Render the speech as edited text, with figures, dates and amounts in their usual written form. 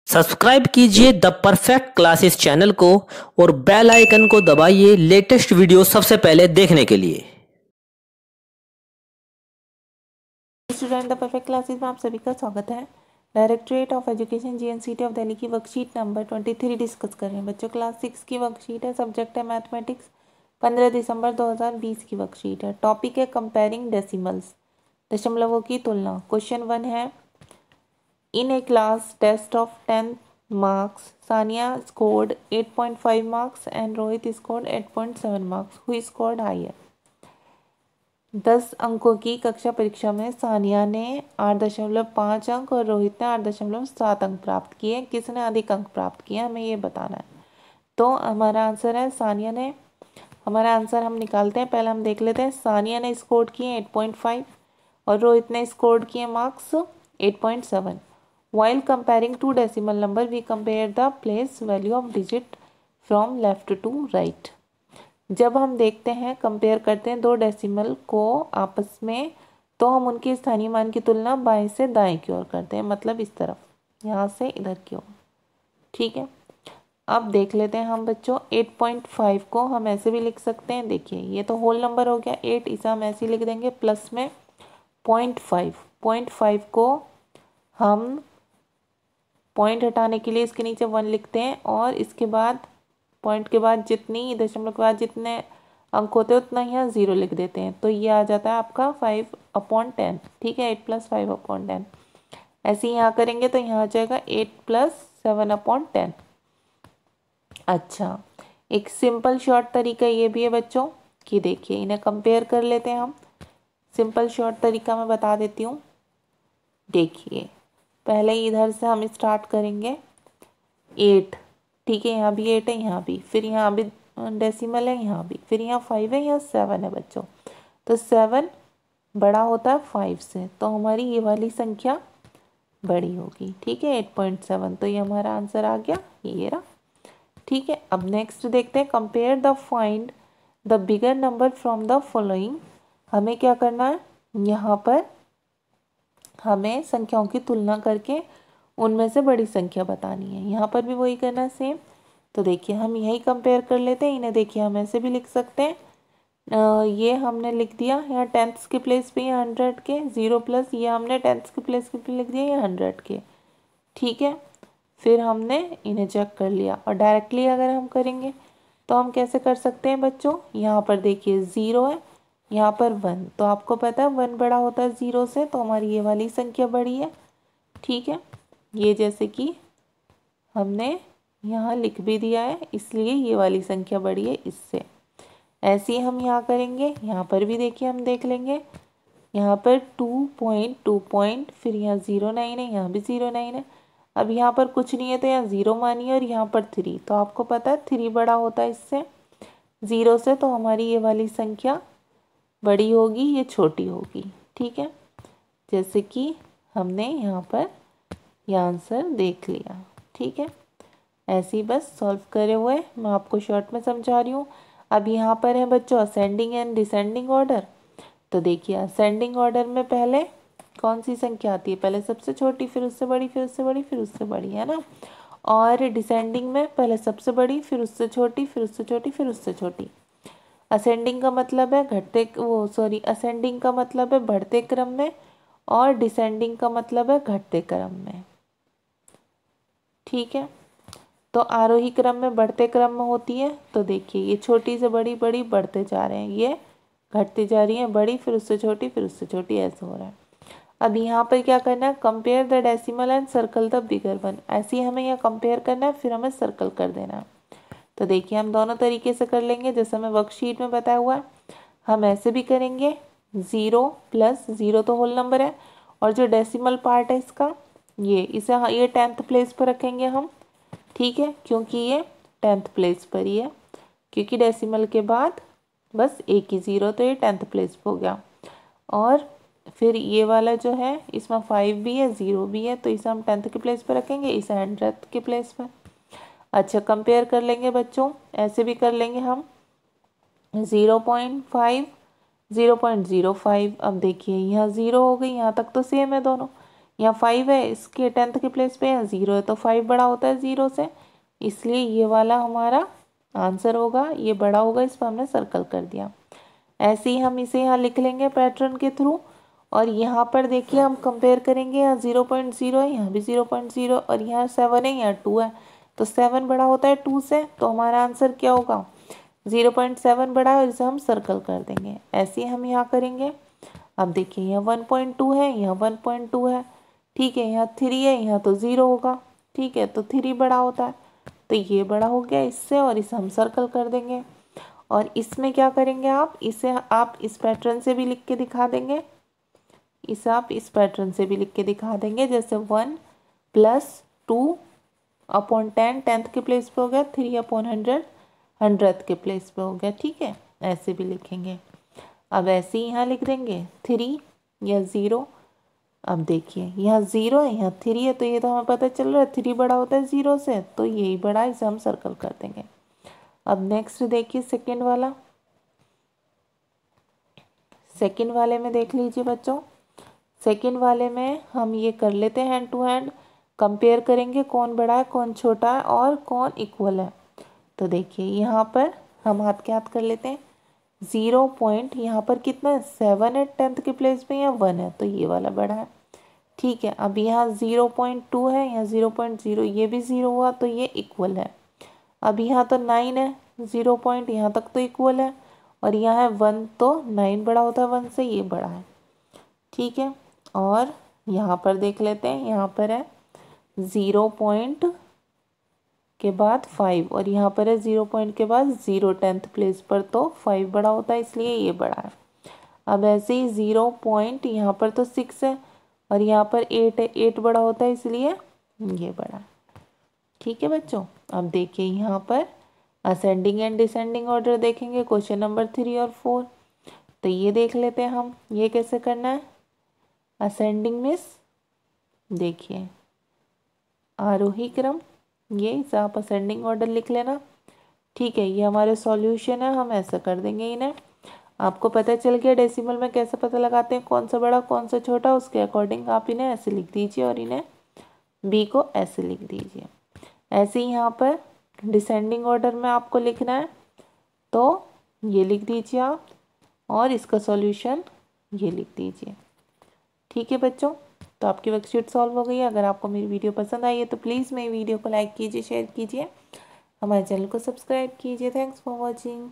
Subscribe कीजिए the perfect classes channel को और बेल आइकन को दबाइए लेटेस्ट वीडियो सबसे पहले देखने के लिए। स्टूडेंट द परफेक्ट क्लासेस में आप सभी का स्वागत है। Directorate of education GNCT of Delhi की वर्कशीट नंबर 23 डिस्कस कर रहे हैं बच्चों। क्लास 6 की वर्कशीट है, सब्जेक्ट है मैथमेटिक्स। 15 दिसंबर 2020 की वर्कशीट है। टॉपिक है कंपेयरिंग डेसिमल्स, दशमलवों की तुलना। क्वेश्चन 1 है, in a class test of 10 marks, Sania scored 8.5 marks and Rohit scored 8.7 marks. Who scored higher? 10 अंकों की कक्षा परीक्षा में सानिया ने 8.5 अंक और रोहित ने 8.7 अंक प्राप्त किए। किसने अधिक अंक प्राप्त किए, हमें ये बताना है। तो हमारा आंसर है सानिया ने। हमारा आंसर हम निकालते हैं, पहले हम देख लेते हैं। सानिया ने स्कोर किए 8.5 और रोहित ने स्कोर किए marks 8.7। While comparing two decimal number we compare the place value of digit from left to right. जब हम देखते हैं, कंपेयर करते हैं दो डेसिमल को आपस में, तो हम उनके स्थानीय मान की तुलना बाएं से दाएं की ओर करते हैं, मतलब इस तरफ, यहाँ से इधर की ओर। ठीक है, अब देख लेते हैं हम बच्चों। 8.5 को हम ऐसे भी लिख सकते हैं, देखिए ये तो होल नंबर हो गया 8, इसे हम ऐसे ही लिख देंगे प्लस में 0.5। 0.5 को हम पॉइंट हटाने के लिए इसके नीचे 1 लिखते हैं और इसके बाद पॉइंट के बाद जितनी, दशमलव के बाद जितने अंक होते हैं उतना ही यहाँ 0 लिख देते हैं। तो ये आ जाता है आपका 5/10। ठीक है, 8 + 5/10। ऐसे ही यहाँ करेंगे तो यहाँ आ जाएगा 8 + 7/10। अच्छा, एक सिंपल शॉर्ट तरीका ये भी है बच्चों कि देखिए इन्हें कंपेयर कर लेते हैं हम। सिंपल शॉर्ट तरीका मैं बता देती हूँ। देखिए पहले इधर से हम स्टार्ट करेंगे 8। ठीक है, यहाँ भी 8 है, यहाँ भी, फिर यहाँ भी डेसिमल है, यहाँ भी, फिर यहाँ 5 है, यहाँ 7 है बच्चों। तो 7 बड़ा होता है 5 से, तो हमारी ये वाली संख्या बड़ी होगी। ठीक है, 8.7। तो ये हमारा आंसर आ गया, ये रहा। ठीक है, अब नेक्स्ट देखते हैं, compare the find the bigger number from the following. हमें क्या करना है, यहाँ पर हमें संख्याओं की तुलना करके उनमें से बड़ी संख्या बतानी है। यहाँ पर भी वही करना है सेम। तो देखिए हम यही कंपेयर कर लेते हैं। इन्हें देखिए हम ऐसे भी लिख सकते हैं, ये हमने लिख दिया यहाँ 10th के प्लेस पे, ये 100 के 0 प्लस, ये हमने 10th के प्लेस पे लिख दिया ये 100 के। ठीक है, फिर हमने इन्हें चेक कर लिया। और डायरेक्टली अगर हम करेंगे तो हम कैसे कर सकते हैं बच्चों, यहाँ पर देखिए 0 है, यहाँ पर 1, तो आपको पता है 1 बड़ा होता है 0 से, तो हमारी ये वाली संख्या बड़ी है। ठीक है, ये जैसे कि हमने यहाँ लिख भी दिया है, इसलिए ये वाली संख्या बड़ी है इससे। ऐसे ही हम यहाँ करेंगे, यहाँ पर भी देखिए हम देख लेंगे, यहाँ पर 2 पॉइंट, फिर यहाँ 0.9 है, यहाँ भी 0.9 है। अब यहाँ पर कुछ नहीं है तो यहाँ 0 मानिए, और यहाँ पर 3, तो आपको पता है 3 बड़ा होता है इससे 0 से, तो हमारी ये वाली संख्या बड़ी होगी, ये छोटी होगी। ठीक है, जैसे कि हमने यहाँ पर यह आंसर देख लिया। ठीक है, ऐसे ही बस सॉल्व करे हुए मैं आपको शॉर्ट में समझा रही हूँ। अब यहाँ पर है बच्चों असेंडिंग एंड डिसेंडिंग ऑर्डर। तो देखिए असेंडिंग ऑर्डर में पहले कौन सी संख्या आती है, पहले सबसे छोटी, फिर उससे बड़ी, फिर उससे बड़ी, फिर उससे बड़ी, है ना। और डिसेंडिंग में पहले सबसे बड़ी, फिर उससे छोटी, फिर उससे छोटी, फिर उससे छोटी। असेंडिंग का मतलब है असेंडिंग का मतलब है बढ़ते क्रम में, और डिसेंडिंग का मतलब है घटते क्रम में। ठीक है, तो आरोही क्रम में बढ़ते क्रम में होती है। तो देखिए ये छोटी से बड़ी बड़ी बढ़ते जा रहे हैं, ये घटती जा रही है, बड़ी, फिर उससे छोटी, फिर उससे छोटी, ऐसे हो रहा है। अब यहाँ पर क्या करना है, compare the decimal and circle the bigger one. ऐसे ही हमें यहाँ कंपेयर करना है, फिर हमें सर्कल कर देना है। तो देखिए हम दोनों तरीके से कर लेंगे, जैसे हमें वर्कशीट में बताया हुआ है। हम ऐसे भी करेंगे, 0 + 0 तो होल नंबर है, और जो डेसिमल पार्ट है इसका, ये 10th प्लेस पर रखेंगे हम। ठीक है, क्योंकि ये 10th प्लेस पर ही है, क्योंकि डेसिमल के बाद बस एक ही 0, तो ये 10th प्लेस पर हो गया। और फिर ये वाला जो है इसमें 5 भी है 0 भी है, तो इसे हम 10th के प्लेस पर रखेंगे, इसे 100th के प्लेस पर। अच्छा, कंपेयर कर लेंगे बच्चों, ऐसे भी कर लेंगे हम 0.5 0.05। अब देखिए यहाँ 0 हो गई, यहाँ तक तो सेम है दोनों, यहाँ 5 है, इसके 10th के प्लेस पे यहाँ 0 है, तो 5 बड़ा होता है 0 से, इसलिए ये वाला हमारा आंसर होगा, ये बड़ा होगा, इस पर हमने सर्कल कर दिया। ऐसे ही हम इसे यहाँ लिख लेंगे पैटर्न के थ्रू। और यहाँ पर देखिए हम कंपेयर करेंगे, यहाँ 0.0 है, यहाँ भी 0.0, और यहाँ 7 है, यहाँ 2 है, तो 7 बड़ा होता है 2 से, तो हमारा आंसर क्या होगा 0.7 बड़ा है, और इसे हम सर्कल कर देंगे। ऐसे ही हम यहाँ करेंगे। अब देखिए यहाँ 1.2 है, यहाँ 1.2 है, ठीक है, यहाँ 3 है, यहाँ तो 0 होगा, ठीक है, तो 3 बड़ा होता है, तो ये बड़ा हो गया इससे, और इसे हम सर्कल कर देंगे। और इसमें क्या करेंगे आप, इसे आप इस पैटर्न से भी लिख के दिखा देंगे, इसे आप इस पैटर्न से भी लिख के दिखा देंगे, जैसे 1 + 2/10, 10th के प्लेस पे हो गया, 3/100, 100th के प्लेस पे हो गया, ठीक है, ऐसे भी लिखेंगे। अब ऐसे ही यहाँ लिख देंगे 3 या 0। अब देखिए यहाँ 0 है, यहाँ 3 है, तो ये तो हमें पता चल रहा है 3 बड़ा होता है 0 से, तो यही बड़ा, इसे हम सर्कल कर देंगे। अब नेक्स्ट देखिए सेकंड वाला, सेकंड वाले में देख लीजिए बच्चों, सेकंड वाले में हम ये कर लेते हैं हैंड टू हैंड, कंपेयर करेंगे कौन बड़ा है कौन छोटा है और कौन इक्वल है। तो देखिए यहाँ पर हम हाथ के हाथ कर लेते हैं, 0 पॉइंट, यहाँ पर कितना है 7 है 10th के प्लेस पे, यहाँ 1 है, तो ये वाला बड़ा है, ठीक है। अब यहाँ 0.2 है, यहाँ 0.0, ये भी 0 हुआ, तो ये इक्वल है। अब यहाँ तो 9 है, 0 पॉइंट, यहाँ तक तो इक्वल है, और यहाँ है 1, तो 9 बड़ा होता है 1 से, ये बड़ा है, ठीक है। और यहाँ पर देख लेते हैं, यहाँ पर है 0 पॉइंट के बाद 5, और यहाँ पर है 0 पॉइंट के बाद 0 10th प्लेस पर, तो 5 बड़ा होता है, इसलिए ये बड़ा है। अब ऐसे ही 0 पॉइंट, यहाँ पर तो 6 है, और यहाँ पर 8 है, 8 बड़ा होता है, इसलिए ये बड़ा है, ठीक है बच्चों। अब देखिए यहाँ पर असेंडिंग एंड डिसेंडिंग ऑर्डर देखेंगे, क्वेश्चन नंबर 3 और 4, तो ये देख लेते हैं हम, ये कैसे करना है। असेंडिंग मीन्स देखिए आरोही क्रम, ये इसे आप असेंडिंग ऑर्डर लिख लेना, ठीक है। ये हमारे सॉल्यूशन है, हम ऐसा कर देंगे इन्हें। आपको पता चल गया डेसिमल में कैसे पता लगाते हैं कौन सा बड़ा कौन सा छोटा, उसके अकॉर्डिंग आप इन्हें ऐसे लिख दीजिए, और इन्हें बी को ऐसे लिख दीजिए। ऐसे ही यहाँ पर डिसेंडिंग ऑर्डर में आपको लिखना है, तो ये लिख दीजिए आप, और इसका सॉल्यूशन ये लिख दीजिए, ठीक है बच्चों। तो आपकी वर्कशीट सॉल्व हो गई है। अगर आपको मेरी वीडियो पसंद आई है तो प्लीज़ मेरी वीडियो को लाइक कीजिए, शेयर कीजिए, हमारे चैनल को सब्सक्राइब कीजिए। Thanks for watching.